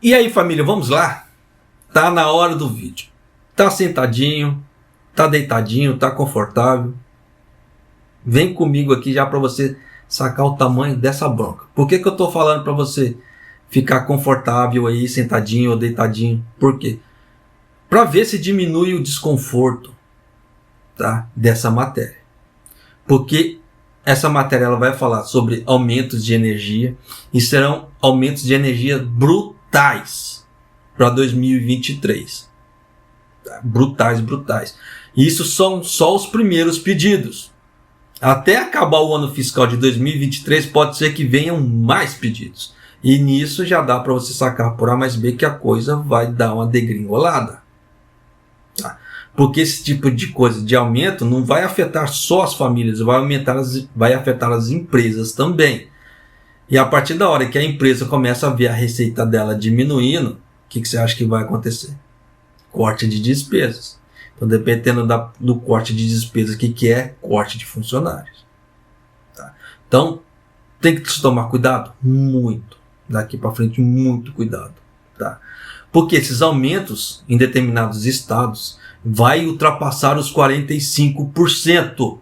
E aí, família, vamos lá? Tá na hora do vídeo. Tá sentadinho, tá deitadinho, tá confortável. Vem comigo aqui já para você sacar o tamanho dessa bronca. Por que eu tô falando para você ficar confortável aí, sentadinho ou deitadinho? Por quê? Para ver se diminui o desconforto, tá, dessa matéria. Porque essa matéria ela vai falar sobre aumentos de energia e serão aumentos de energia brutais para 2023. Tá? Brutais. E isso são só os primeiros pedidos. Até acabar o ano fiscal de 2023 pode ser que venham mais pedidos. E nisso já dá para você sacar por A mais B que a coisa vai dar uma degringolada. Tá? Porque esse tipo de coisa de aumento não vai afetar só as famílias, vai afetar as empresas também. E a partir da hora que a empresa começa a ver a receita dela diminuindo, o que você acha que vai acontecer? Corte de despesas. Então, dependendo do corte de despesas, o que é? Corte de funcionários. Tá? Então, tem que se tomar cuidado? Muito. Daqui para frente, muito cuidado. Tá? Porque esses aumentos em determinados estados vai ultrapassar os 45%.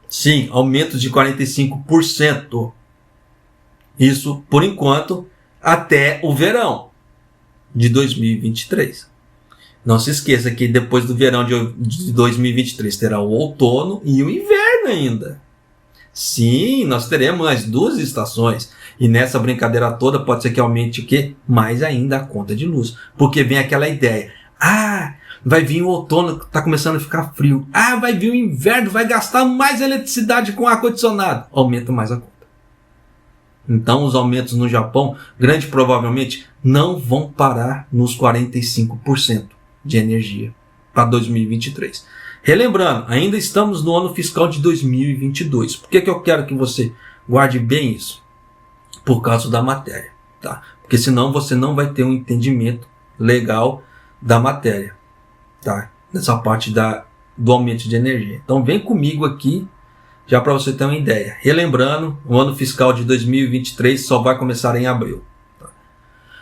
Sim, aumentos de 45%. Isso, por enquanto, até o verão de 2023. Não se esqueça que depois do verão de 2023 terá o outono e o inverno ainda. Sim, nós teremos as duas estações. E nessa brincadeira toda pode ser que aumente o quê? Mais ainda a conta de luz. Porque vem aquela ideia. Vai vir o outono, está começando a ficar frio. Vai vir o inverno, vai gastar mais eletricidade com ar-condicionado. Aumenta mais a conta. Então os aumentos no Japão, grande provavelmente, não vão parar nos 45% de energia para 2023. Relembrando, ainda estamos no ano fiscal de 2022. Por que eu quero que você guarde bem isso? Por causa da matéria. Tá? Porque senão você não vai ter um entendimento legal da matéria. Tá? Nessa parte do aumento de energia. Então vem comigo aqui, já para você ter uma ideia. Relembrando, o ano fiscal de 2023 só vai começar em abril. Tá?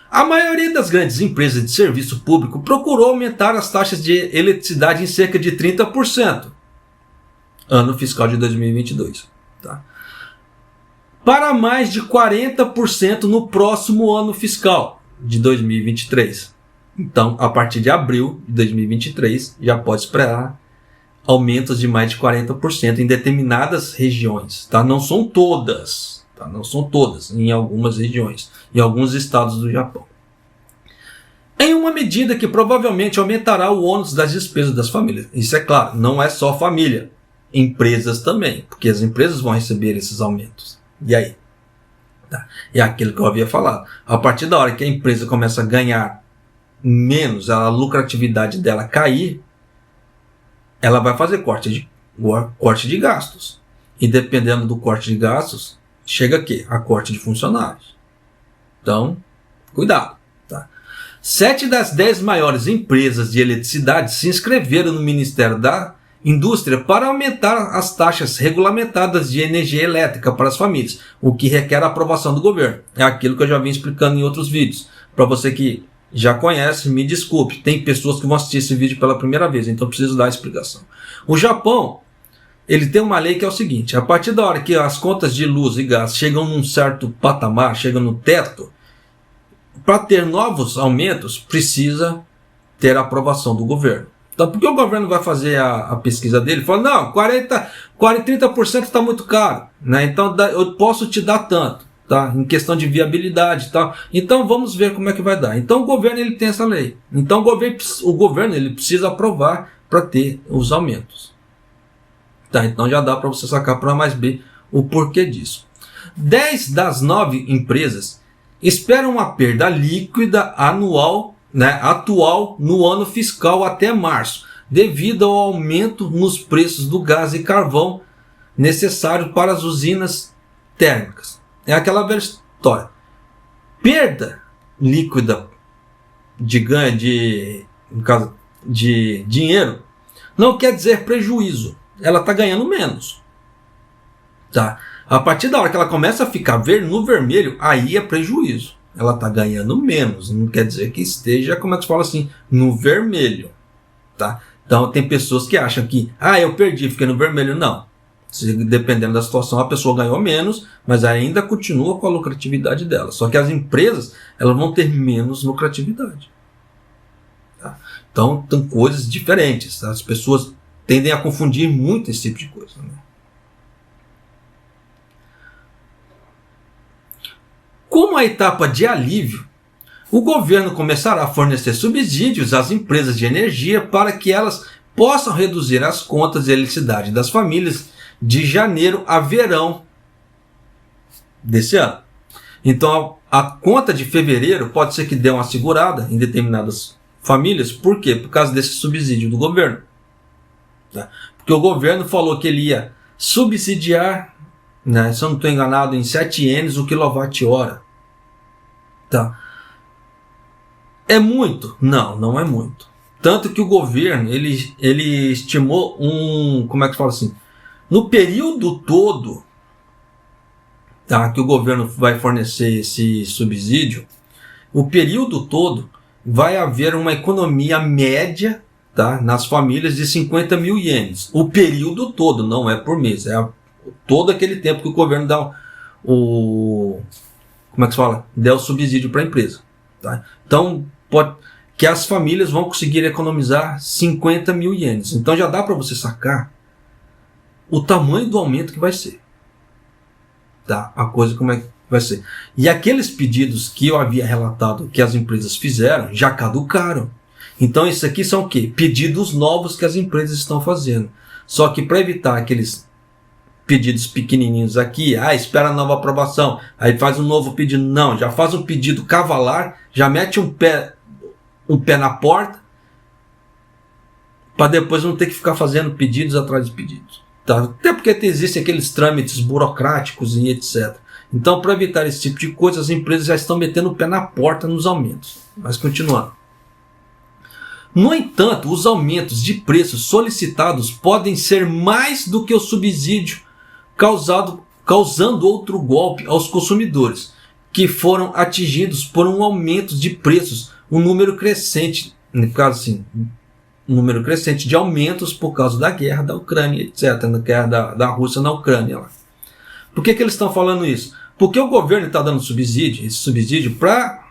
A maioria das grandes empresas de serviço público procurou aumentar as taxas de eletricidade em cerca de 30%. Ano fiscal de 2022. Tá? Para mais de 40% no próximo ano fiscal de 2023. Então, a partir de abril de 2023, já pode esperar aumentos de mais de 40% em determinadas regiões. Tá? Não são todas. Tá? Não são todas, em algumas regiões, em alguns estados do Japão. Em uma medida que provavelmente aumentará o ônus das despesas das famílias. Isso é claro, não é só família. Empresas também, porque as empresas vão receber esses aumentos. E aí? Tá? É aquilo que eu havia falado. A partir da hora que a empresa começa a ganhar menos, a lucratividade dela cair, ela vai fazer corte de gastos. E dependendo do corte de gastos, chega aqui, a corte de funcionários. Então, cuidado. Tá? 7 das 10 maiores empresas de eletricidade se inscreveram no Ministério da Indústria para aumentar as taxas regulamentadas de energia elétrica para as famílias, o que requer a aprovação do governo. É aquilo que eu já vim explicando em outros vídeos. Para você que já conhece, me desculpe, tem pessoas que vão assistir esse vídeo pela primeira vez, então preciso dar a explicação. O Japão, ele tem uma lei que é o seguinte: a partir da hora que as contas de luz e gás chegam num certo patamar, chegam no teto, para ter novos aumentos, precisa ter a aprovação do governo. Então, por que o governo vai fazer a pesquisa dele? Fala, não, 30% está muito caro, né? Então eu posso te dar tanto, tá? Em questão de viabilidade e tal. Então vamos ver como é que vai dar. Então o governo ele tem essa lei. Então o governo ele precisa aprovar para ter os aumentos. Tá? Então já dá para você sacar para A mais B o porquê disso. 10 das 9 empresas esperam uma perda líquida anual, né, atual no ano fiscal até março, devido ao aumento nos preços do gás e carvão necessário para as usinas térmicas. É aquela velha história. Perda líquida de ganho no caso de dinheiro não quer dizer prejuízo. Ela está ganhando menos. Tá? A partir da hora que ela começa a ficar no vermelho, aí é prejuízo. ela está ganhando menos. Não quer dizer que esteja, como é que se fala assim, no vermelho. Tá? Então tem pessoas que acham que, eu perdi, fiquei no vermelho. Não. Dependendo da situação, a pessoa ganhou menos, mas ainda continua com a lucratividade dela. Só que as empresas, elas vão ter menos lucratividade. Tá? Então tem coisas diferentes. Tá? As pessoas tendem a confundir muito esse tipo de coisa. Né? Como a etapa de alívio, o governo começará a fornecer subsídios às empresas de energia para que elas possam reduzir as contas de eletricidade das famílias de janeiro a verão desse ano. Então, a conta de fevereiro pode ser que dê uma segurada em determinadas famílias. Por quê? Por causa desse subsídio do governo. Tá? Porque o governo falou que ele ia subsidiar, né, se eu não estou enganado, em 7 ienes o quilowatt-hora. Tá? É muito? Não, não é muito. Tanto que o governo, ele estimou como é que fala assim? No período todo, tá, que o governo vai fornecer esse subsídio, o período todo vai haver uma economia média, tá, nas famílias de 50 mil ienes. O período todo, não é por mês, é todo aquele tempo que o governo dá como é que se fala? Der o subsídio para a empresa. Tá? Então, que as famílias vão conseguir economizar 50 mil ienes. Então já dá para você sacar o tamanho do aumento que vai ser. Tá? A coisa como é que vai ser. E aqueles pedidos que eu havia relatado que as empresas fizeram, já caducaram. Então isso aqui são o quê? Pedidos novos que as empresas estão fazendo. Só que para evitar aqueles pedidos pequenininhos aqui, espera a nova aprovação, aí faz um novo pedido. Não, já faz um pedido cavalar, já mete um pé na porta, para depois não ter que ficar fazendo pedidos atrás de pedidos. Tá? Até porque existem aqueles trâmites burocráticos e etc. Então, para evitar esse tipo de coisa, as empresas já estão metendo o pé na porta nos aumentos. Mas continuando. No entanto, os aumentos de preços solicitados podem ser mais do que o subsídio causando outro golpe aos consumidores, que foram atingidos por um aumento de preços, um número crescente, no caso assim, um número crescente de aumentos por causa da guerra da Ucrânia, etc., na guerra da Rússia na Ucrânia. Lá. Por que eles estão falando isso? Porque o governo está dando esse subsídio para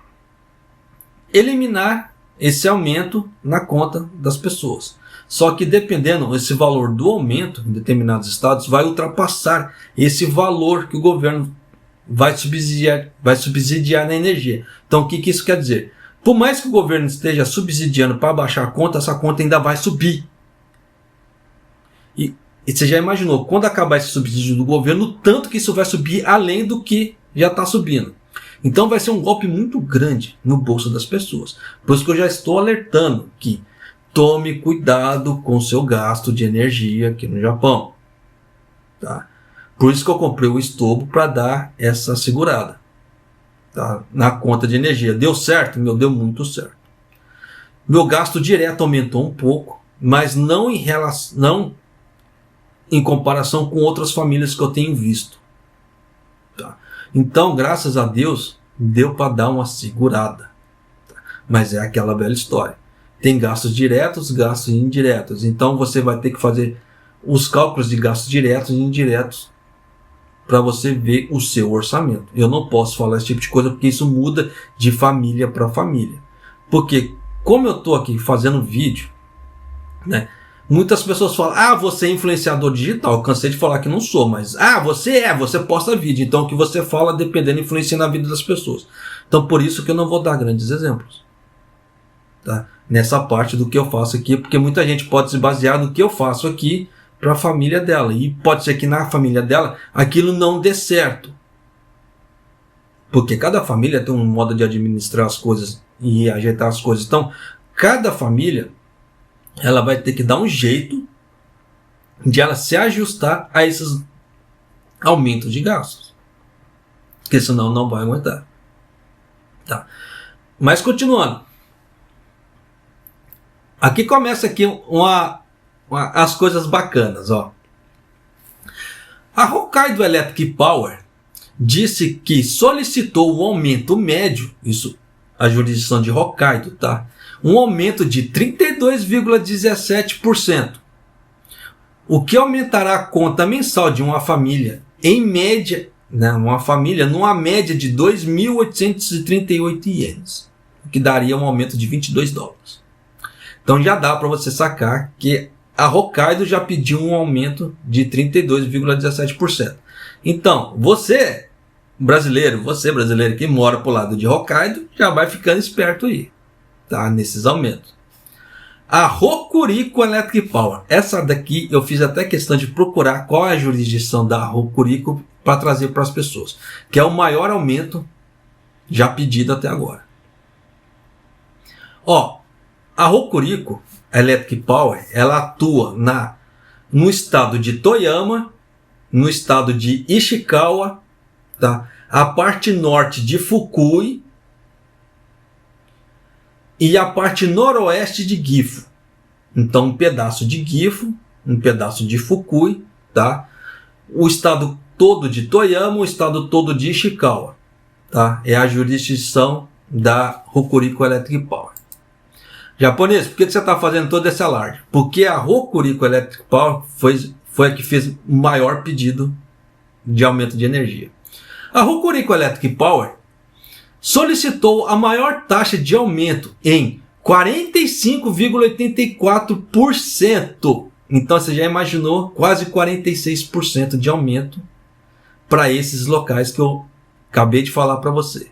eliminar esse aumento na conta das pessoas. Só que dependendo esse valor do aumento em determinados estados vai ultrapassar esse valor que o governo vai subsidiar na energia. Então o que isso quer dizer? Por mais que o governo esteja subsidiando para baixar a conta, essa conta ainda vai subir. E você já imaginou, quando acabar esse subsídio do governo, o tanto que isso vai subir além do que já está subindo. Então vai ser um golpe muito grande no bolso das pessoas. Por isso que eu já estou alertando que tome cuidado com o seu gasto de energia aqui no Japão. Tá? Por isso que eu comprei o estobo para dar essa segurada, tá? Na conta de energia. Deu certo? Deu muito certo. Meu gasto direto aumentou um pouco, mas não em comparação com outras famílias que eu tenho visto. Tá? Então, graças a Deus, deu para dar uma segurada. Tá? Mas é aquela velha história. Tem gastos diretos, gastos indiretos. Então você vai ter que fazer os cálculos de gastos diretos e indiretos para você ver o seu orçamento. Eu não posso falar esse tipo de coisa porque isso muda de família para família. Porque como eu estou aqui fazendo vídeo, né, muitas pessoas falam, você é influenciador digital. Eu cansei de falar que não sou, mas você posta vídeo. Então o que você fala, dependendo, influencia na vida das pessoas. Então por isso que eu não vou dar grandes exemplos. Tá? Nessa parte do que eu faço aqui, porque muita gente pode se basear no que eu faço aqui para a família dela, e pode ser que na família dela aquilo não dê certo, porque cada família tem um modo de administrar as coisas e ajeitar as coisas. Então cada família ela vai ter que dar um jeito de ela se ajustar a esses aumentos de gastos, porque senão não vai aguentar. Tá? Mas continuando. Aqui começa aqui as coisas bacanas. Ó. A Hokkaido Electric Power disse que solicitou um aumento médio, isso a jurisdição de Hokkaido, tá? Um aumento de 32,17%, o que aumentará a conta mensal de uma família, em média, né, numa média de 2.838 ienes, o que daria um aumento de 22 dólares. Então já dá para você sacar que a Hokkaido já pediu um aumento de 32,17%. Então, você brasileiro que mora pro lado de Hokkaido, já vai ficando esperto aí, tá? Nesses aumentos. A Hokuriku Electric Power, essa daqui eu fiz até questão de procurar qual é a jurisdição da Hokuriku para trazer para as pessoas, que é o maior aumento já pedido até agora. Ó, a Hokuriku Electric Power, ela atua no estado de Toyama, no estado de Ishikawa, tá? A parte norte de Fukui e a parte noroeste de Gifu. Então, um pedaço de Gifu, um pedaço de Fukui, tá? O estado todo de Toyama, o estado todo de Ishikawa, tá? É a jurisdição da Hokuriku Electric Power. Japonês, por que você está fazendo todo esse alarde? Porque a Hokuriku Electric Power foi a que fez o maior pedido de aumento de energia. A Hokuriku Electric Power solicitou a maior taxa de aumento em 45,84%. Então você já imaginou quase 46% de aumento para esses locais que eu acabei de falar para você.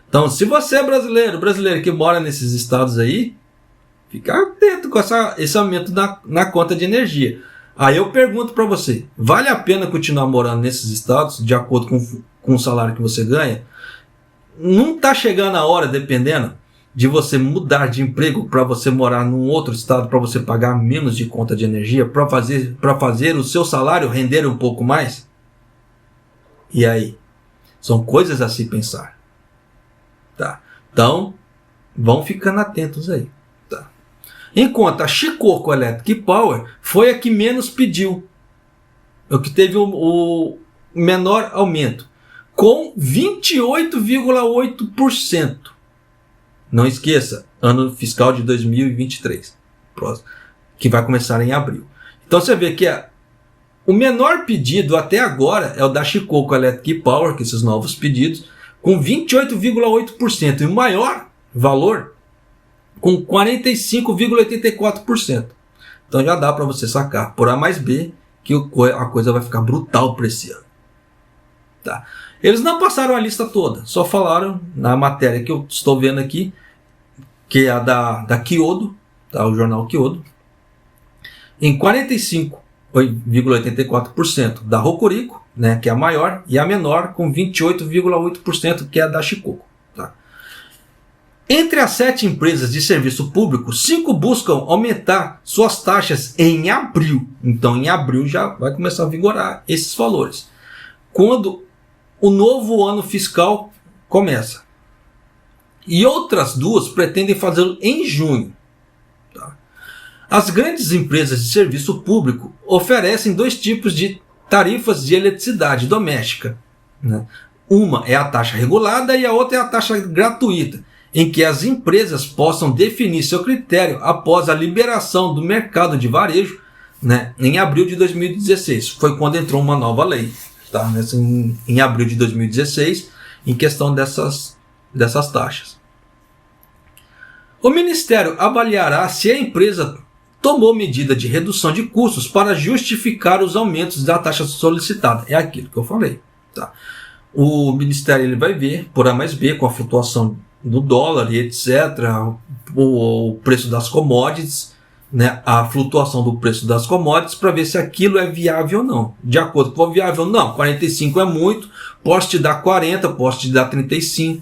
Então, se você é brasileiro que mora nesses estados aí, fica atento com esse aumento na conta de energia. Aí eu pergunto para você, vale a pena continuar morando nesses estados de acordo com o salário que você ganha? Não está chegando a hora, dependendo, de você mudar de emprego para você morar num outro estado, para você pagar menos de conta de energia, para fazer o seu salário render um pouco mais? E aí? São coisas a se pensar. Tá? Então, vão ficando atentos aí. Tá? Enquanto a Shikoku Electric Power foi a que menos pediu, o que teve o menor aumento, com 28,8%. Não esqueça, ano fiscal de 2023, que vai começar em abril. Então você vê que o menor pedido até agora é o da Shikoku Electric Power, que esses novos pedidos, com 28,8%. E o maior valor com 45,84%. Então já dá para você sacar por A mais B que a coisa vai ficar brutal para esse ano. Tá? Eles não passaram a lista toda, só falaram na matéria que eu estou vendo aqui, que é a da Kyodo, tá? O jornal Kyodo, em 45,84% da Hokuriku, né, que é a maior, e a menor com 28,8%, que é a da Shikoku. Tá? Entre as 7 empresas de serviço público, 5 buscam aumentar suas taxas em abril. Então, em abril já vai começar a vigorar esses valores, quando o novo ano fiscal começa. E outras 2 pretendem fazê-lo em junho. Tá? As grandes empresas de serviço público oferecem 2 tipos de tarifas de eletricidade doméstica. Né? Uma é a taxa regulada e a outra é a taxa gratuita, em que as empresas possam definir seu critério após a liberação do mercado de varejo, né, em abril de 2016. Foi quando entrou uma nova lei, tá? Em abril de 2016, em questão dessas taxas. O Ministério avaliará se a empresa tomou medida de redução de custos para justificar os aumentos da taxa solicitada. É aquilo que eu falei. Tá? O Ministério ele vai ver, por A mais B, com a flutuação do dólar e etc., o preço das commodities, né, a flutuação do preço das commodities, para ver se aquilo é viável ou não. De acordo com o viável, não, 45 é muito, posso te dar 40, posso te dar 35,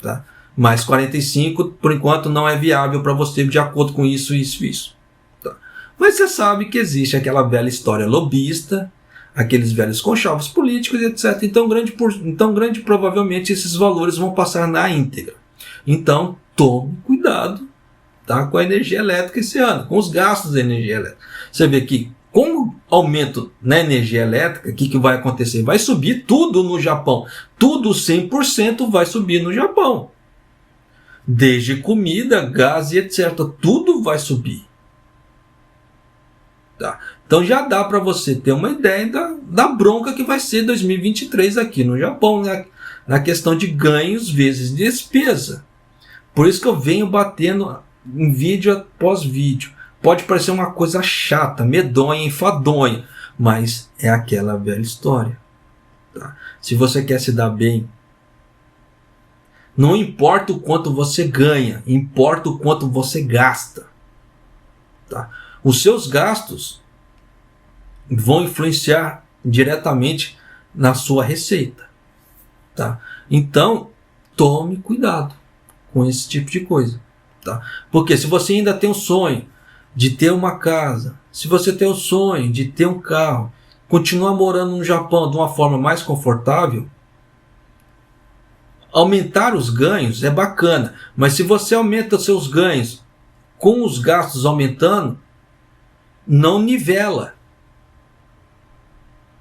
tá? Mas 45, por enquanto, não é viável para você de acordo com isso, isso. Tá? Mas você sabe que existe aquela velha história lobista, aqueles velhos conchavos políticos, etc. Então, grande provavelmente, esses valores vão passar na íntegra. Então, tome cuidado, tá, com a energia elétrica esse ano, com os gastos da energia elétrica. Você vê que com o aumento na energia elétrica, o que vai acontecer? Vai subir tudo no Japão. Tudo 100% vai subir no Japão. Desde comida, gás e etc. Tudo vai subir. Tá? Então já dá para você ter uma ideia da bronca que vai ser 2023 aqui no Japão, né? Na questão de ganhos vezes despesa. Por isso que eu venho batendo em vídeo após vídeo. Pode parecer uma coisa chata, medonha, enfadonha, mas é aquela velha história. Tá? Se você quer se dar bem, não importa o quanto você ganha, importa o quanto você gasta. Tá? Os seus gastos vão influenciar diretamente na sua receita. Tá? Então, tome cuidado com esse tipo de coisa. Tá? Porque se você ainda tem um sonho de ter uma casa, se você tem o sonho de ter um carro, continuar morando no Japão de uma forma mais confortável, aumentar os ganhos é bacana, mas se você aumenta os seus ganhos com os gastos aumentando, não nivela.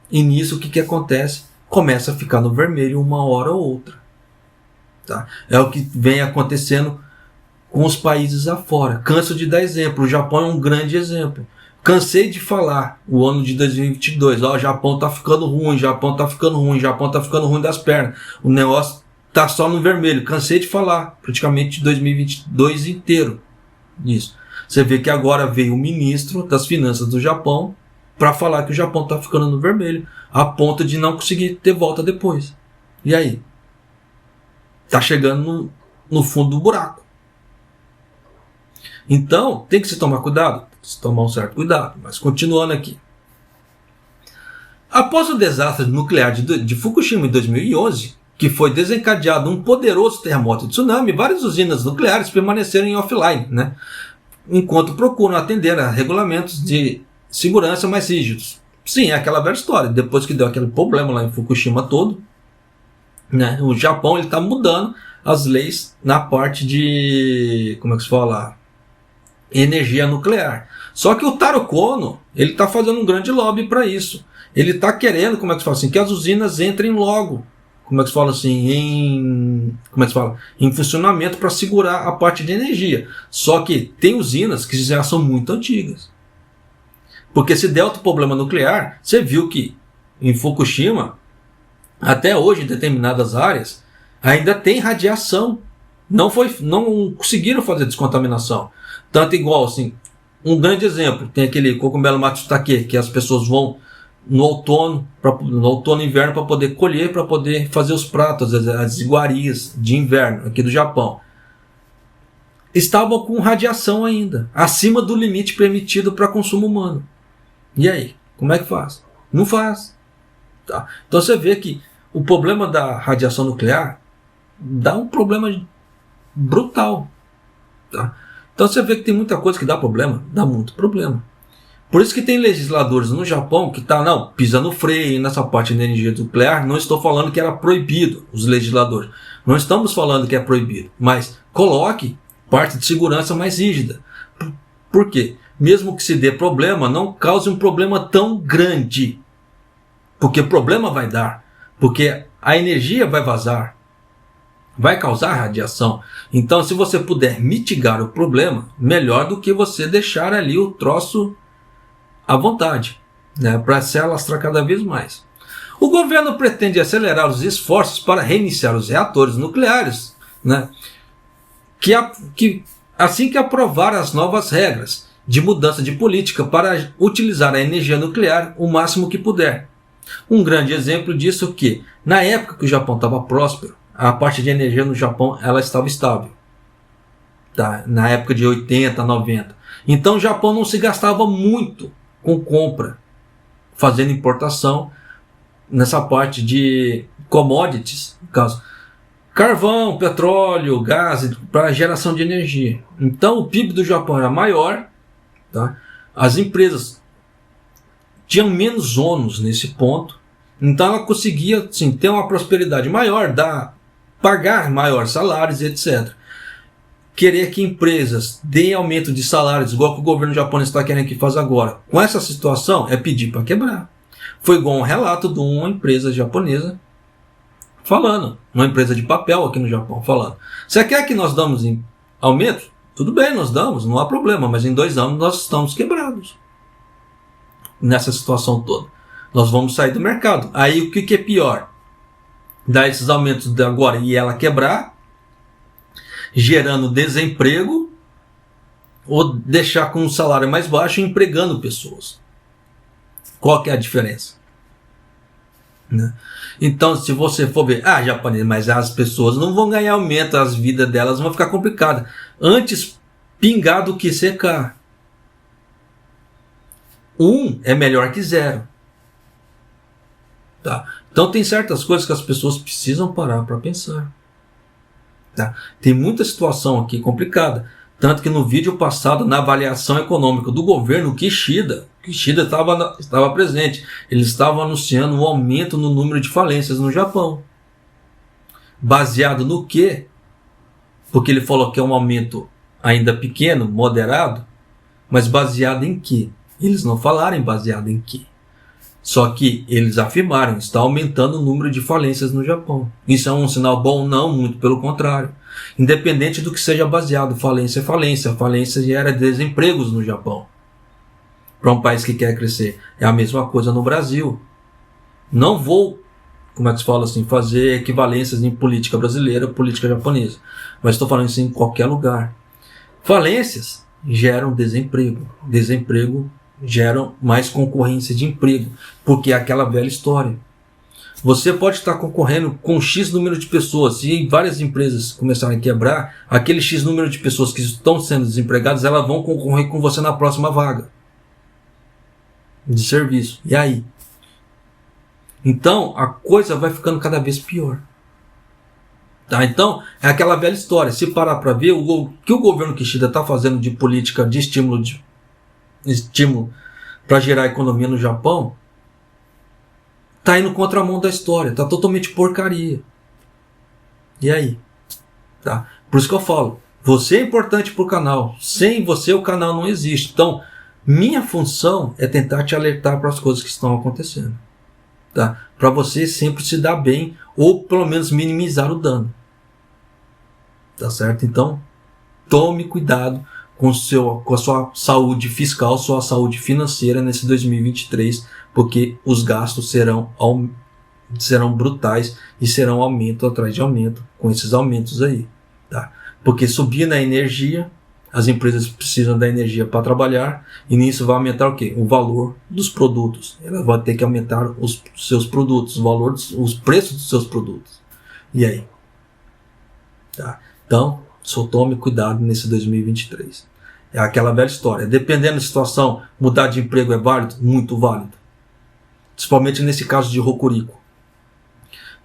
E nisso o que acontece? Começa a ficar no vermelho uma hora ou outra. Tá? É o que vem acontecendo com os países afora. Canso de dar exemplo. O Japão é um grande exemplo. Cansei de falar o ano de 2022. O Japão tá ficando ruim, Japão tá ficando ruim, Japão tá ficando ruim das pernas. O negócio tá só no vermelho. Cansei de falar praticamente 2022 inteiro nisso. Você vê que agora veio o ministro das finanças do Japão para falar que o Japão tá ficando no vermelho, a ponto de não conseguir ter volta depois. E aí? Tá chegando no fundo do buraco. Então, tem que se tomar cuidado? Tem que se tomar um certo cuidado. Mas continuando aqui. Após o desastre nuclear de Fukushima em 2011, que foi desencadeado um poderoso terremoto e tsunami, várias usinas nucleares permaneceram em offline, né? Enquanto procuram atender a regulamentos de segurança mais rígidos. Sim, é aquela velha história. Depois que deu aquele problema lá em Fukushima todo, né? O Japão está mudando as leis na parte de, como é que se fala? Energia nuclear. Só que o Taro Kono, ele está fazendo um grande lobby para isso. Ele está querendo, como é que se fala assim, que as usinas entrem logo, como é que se fala assim, em funcionamento para segurar a parte de energia. Só que tem usinas que já são muito antigas. Porque se der outro problema nuclear, você viu que em Fukushima, até hoje em determinadas áreas, ainda tem radiação. Não conseguiram fazer descontaminação. Tanto igual, assim, um grande exemplo, tem aquele cogumelo matsutake, que as pessoas vão no outono e inverno para poder colher, para poder fazer os pratos, as iguarias de inverno aqui do Japão. Estavam com radiação ainda, acima do limite permitido para consumo humano. E aí, como é que faz? Não faz. Tá? Então você vê que o problema da radiação nuclear dá um problema brutal. Tá? Então você vê que tem muita coisa que dá problema, dá muito problema. Por isso que tem legisladores no Japão que pisa no freio nessa parte da energia nuclear. Não estou falando que era proibido, os legisladores. Não estamos falando que é proibido, mas coloque parte de segurança mais rígida. Por quê? Mesmo que se dê problema, não cause um problema tão grande. Porque problema vai dar. Porque a energia vai vazar. Vai causar radiação. Então, se você puder mitigar o problema, melhor do que você deixar ali o troço à vontade, né, para se alastrar cada vez mais. O governo pretende acelerar os esforços para reiniciar os reatores nucleares, né, assim que aprovar as novas regras de mudança de política para utilizar a energia nuclear o máximo que puder. Um grande exemplo disso é que, na época que o Japão estava próspero, a parte de energia no Japão ela estava estável. Tá? Na época de 80, 90. Então o Japão não se gastava muito com compra, fazendo importação nessa parte de commodities, no caso, carvão, petróleo, gás, para geração de energia. Então o PIB do Japão era maior, tá? As empresas tinham menos ônus nesse ponto, então ela conseguia ter uma prosperidade maior, pagar maiores salários, etc. querer que empresas deem aumento de salários, igual que o governo japonês está querendo que faça agora, com essa situação, é pedir para quebrar. Foi igual um relato de uma empresa japonesa falando, uma empresa de papel aqui no Japão, falando: você quer que nós damos aumento? Tudo bem, nós damos, não há problema, mas em 2 anos nós estamos quebrados. Nessa situação toda. Nós vamos sair do mercado. Aí o que é pior? Dar esses aumentos de agora e ela quebrar, gerando desemprego, ou deixar com um salário mais baixo empregando pessoas. Qual que é a diferença? Né? Então, se você for ver, japonês, mas as pessoas não vão ganhar aumento, as vidas delas vão ficar complicadas. Antes pingar do que secar. 1 é melhor que 0. Tá? Então tem certas coisas que as pessoas precisam parar para pensar. Tá? Tem muita situação aqui complicada. Tanto que no vídeo passado, na avaliação econômica do governo, Kishida estava presente. Eles estavam anunciando um aumento no número de falências no Japão. Baseado no quê? Porque ele falou que é um aumento ainda pequeno, moderado, mas baseado em quê? Eles não falaram baseado em quê. Só que eles afirmaram, está aumentando o número de falências no Japão. Isso é um sinal bom? Não, muito pelo contrário. Independente do que seja baseado, falência é falência. Falência gera desempregos no Japão. Para um país que quer crescer. É a mesma coisa no Brasil. Não vou, como é que se fala assim, fazer equivalências em política brasileira, política japonesa. Mas estou falando isso em qualquer lugar. Falências geram desemprego. Desemprego geram mais concorrência de emprego, porque é aquela velha história. Você pode estar concorrendo com X número de pessoas, e várias empresas começarem a quebrar, aquele X número de pessoas que estão sendo desempregadas, elas vão concorrer com você na próxima vaga de serviço. E aí? Então, a coisa vai ficando cada vez pior. Tá? Então, é aquela velha história. Se parar para ver, o que o governo Kishida está fazendo de política de estímulo para gerar economia no Japão, está indo contramão da história, está totalmente porcaria. E aí? Tá? Por isso que eu falo, você é importante para o canal, sem você o canal não existe. Então, minha função é tentar te alertar para as coisas que estão acontecendo. Tá? Para você sempre se dar bem, ou pelo menos minimizar o dano. Tá certo? Então, tome cuidado com a sua saúde fiscal, sua saúde financeira nesse 2023, porque os gastos serão brutais e serão aumento atrás de aumento com esses aumentos aí. Tá? Porque subindo a energia, as empresas precisam da energia para trabalhar, e nisso vai aumentar o quê? O valor dos produtos. Elas vão ter que aumentar os seus produtos, os preços dos seus produtos. E aí? Tá? Então, só tome cuidado nesse 2023. É aquela velha história. Dependendo da situação, mudar de emprego é válido? Muito válido. Principalmente nesse caso de Hokuriku,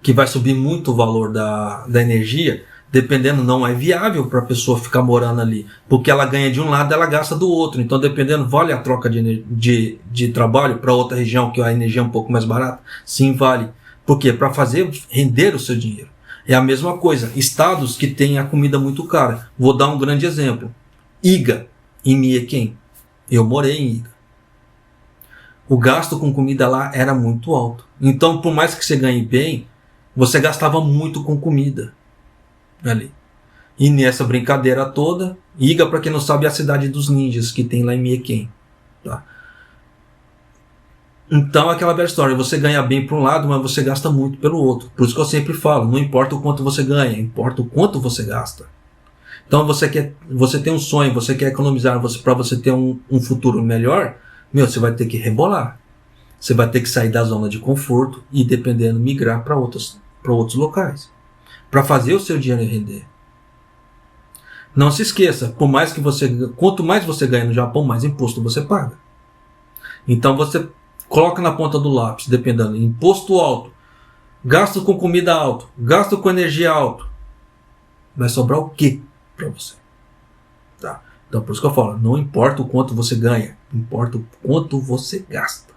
que vai subir muito o valor da energia. Dependendo, não é viável para a pessoa ficar morando ali, porque ela ganha de um lado, ela gasta do outro. Então, dependendo, vale a troca de trabalho para outra região, que a energia é um pouco mais barata? Sim, vale. Por quê? Para fazer render o seu dinheiro. É a mesma coisa. Estados que têm a comida muito cara. Vou dar um grande exemplo. Iga, em Miequém. Eu morei em Iga. O gasto com comida lá era muito alto. Então, por mais que você ganhe bem, você gastava muito com comida ali. E nessa brincadeira toda, Iga, para quem não sabe, é a cidade dos ninjas que tem lá em Miequém. Tá? Então, aquela velha história, você ganha bem por um lado, mas você gasta muito pelo outro. Por isso que eu sempre falo, não importa o quanto você ganha, importa o quanto você gasta. Então, você tem um sonho, você quer economizar para você ter um futuro melhor, você vai ter que rebolar. Você vai ter que sair da zona de conforto e, dependendo, migrar para outros locais, para fazer o seu dinheiro render. Não se esqueça, quanto mais você ganha no Japão, mais imposto você paga. Então, você coloca na ponta do lápis, dependendo, imposto alto, gasto com comida alto, gasto com energia alto. Vai sobrar o quê para você? Tá? Então, por isso que eu falo, não importa o quanto você ganha, importa o quanto você gasta.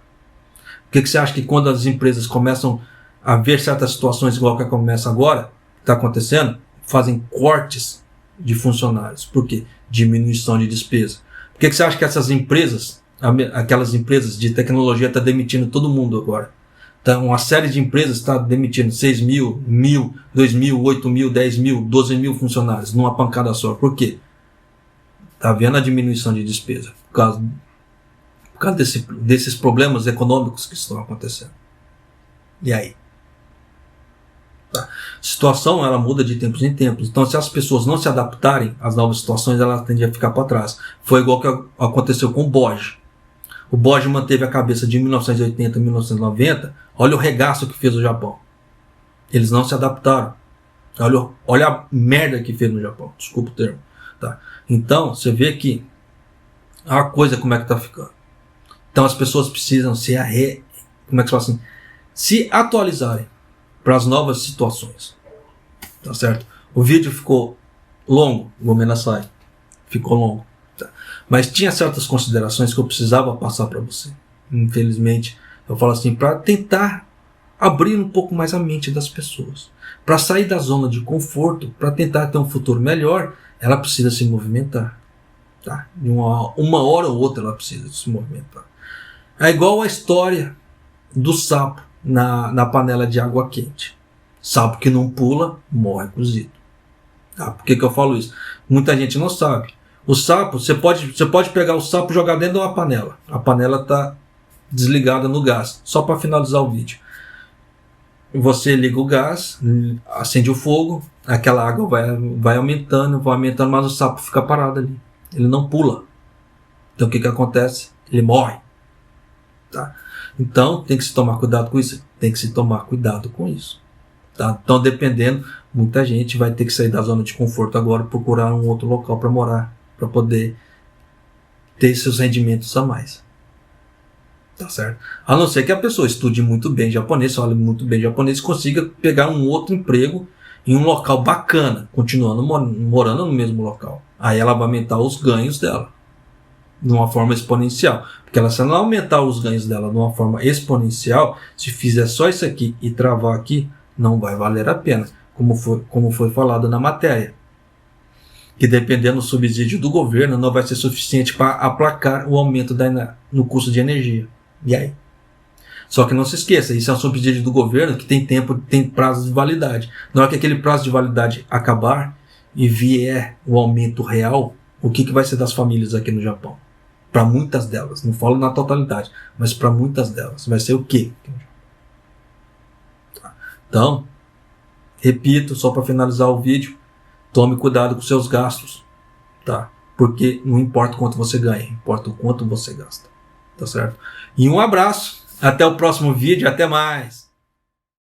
Por que você acha que quando as empresas começam a ver certas situações igual que começa agora, está acontecendo, fazem cortes de funcionários. Por quê? Diminuição de despesa. Por que você acha que essas empresas, aquelas empresas de tecnologia, estão demitindo todo mundo agora? Então, uma série de empresas está demitindo 6 mil, 1.000, 2.000, 8.000, 10.000, 12.000 funcionários numa pancada só. Por quê? Está vendo a diminuição de despesa por causa desses problemas econômicos que estão acontecendo. E aí? Tá. A situação ela muda de tempos em tempos. Então, se as pessoas não se adaptarem às novas situações, elas tendem a ficar para trás. Foi igual que aconteceu com o Bosch. O Bosch manteve a cabeça de 1980 a 1990. Olha o regaço que fez o Japão. Eles não se adaptaram. Olha a merda que fez no Japão. Desculpa o termo. Tá? Então, você vê que a coisa como é que está ficando. Então, as pessoas precisam se atualizarem para as novas situações. Tá certo? O vídeo ficou longo, vou menaçar. Ficou longo. Tá? Mas tinha certas considerações que eu precisava passar para você. Infelizmente, eu falo assim, para tentar abrir um pouco mais a mente das pessoas. Para sair da zona de conforto, para tentar ter um futuro melhor, ela precisa se movimentar. Tá? Uma hora ou outra ela precisa se movimentar. É igual a história do sapo na panela de água quente. Sapo que não pula, morre cozido. Tá? Por que eu falo isso? Muita gente não sabe. O sapo, você pode pegar o sapo e jogar dentro de uma panela. A panela está desligada no gás. Só para finalizar o vídeo. Você liga o gás, acende o fogo, aquela água vai aumentando, mas o sapo fica parado ali. Ele não pula. Então o que acontece? Ele morre. Tá? Então tem que se tomar cuidado com isso. Tem que se tomar cuidado com isso. Tá? Então, dependendo, muita gente vai ter que sair da zona de conforto agora e procurar um outro local para morar, para poder ter seus rendimentos a mais. Tá certo? A não ser que a pessoa estude muito bem japonês, fale muito bem japonês e consiga pegar um outro emprego em um local bacana, continuando morando no mesmo local. Aí ela vai aumentar os ganhos dela de uma forma exponencial. Porque se ela aumentar os ganhos dela de uma forma exponencial, se fizer só isso aqui e travar aqui, não vai valer a pena, como foi falado na matéria. Que dependendo do subsídio do governo, não vai ser suficiente para aplacar o aumento no custo de energia. E aí? Só que não se esqueça, isso é um subsídio do governo que tem prazo de validade. Na hora que aquele prazo de validade acabar e vier o aumento real, o que vai ser das famílias aqui no Japão? Para muitas delas, não falo na totalidade, mas para muitas delas, vai ser o quê? Então, repito, só para finalizar o vídeo, tome cuidado com seus gastos, tá? Porque não importa o quanto você ganha, importa o quanto você gasta, tá certo? E um abraço, até o próximo vídeo, até mais!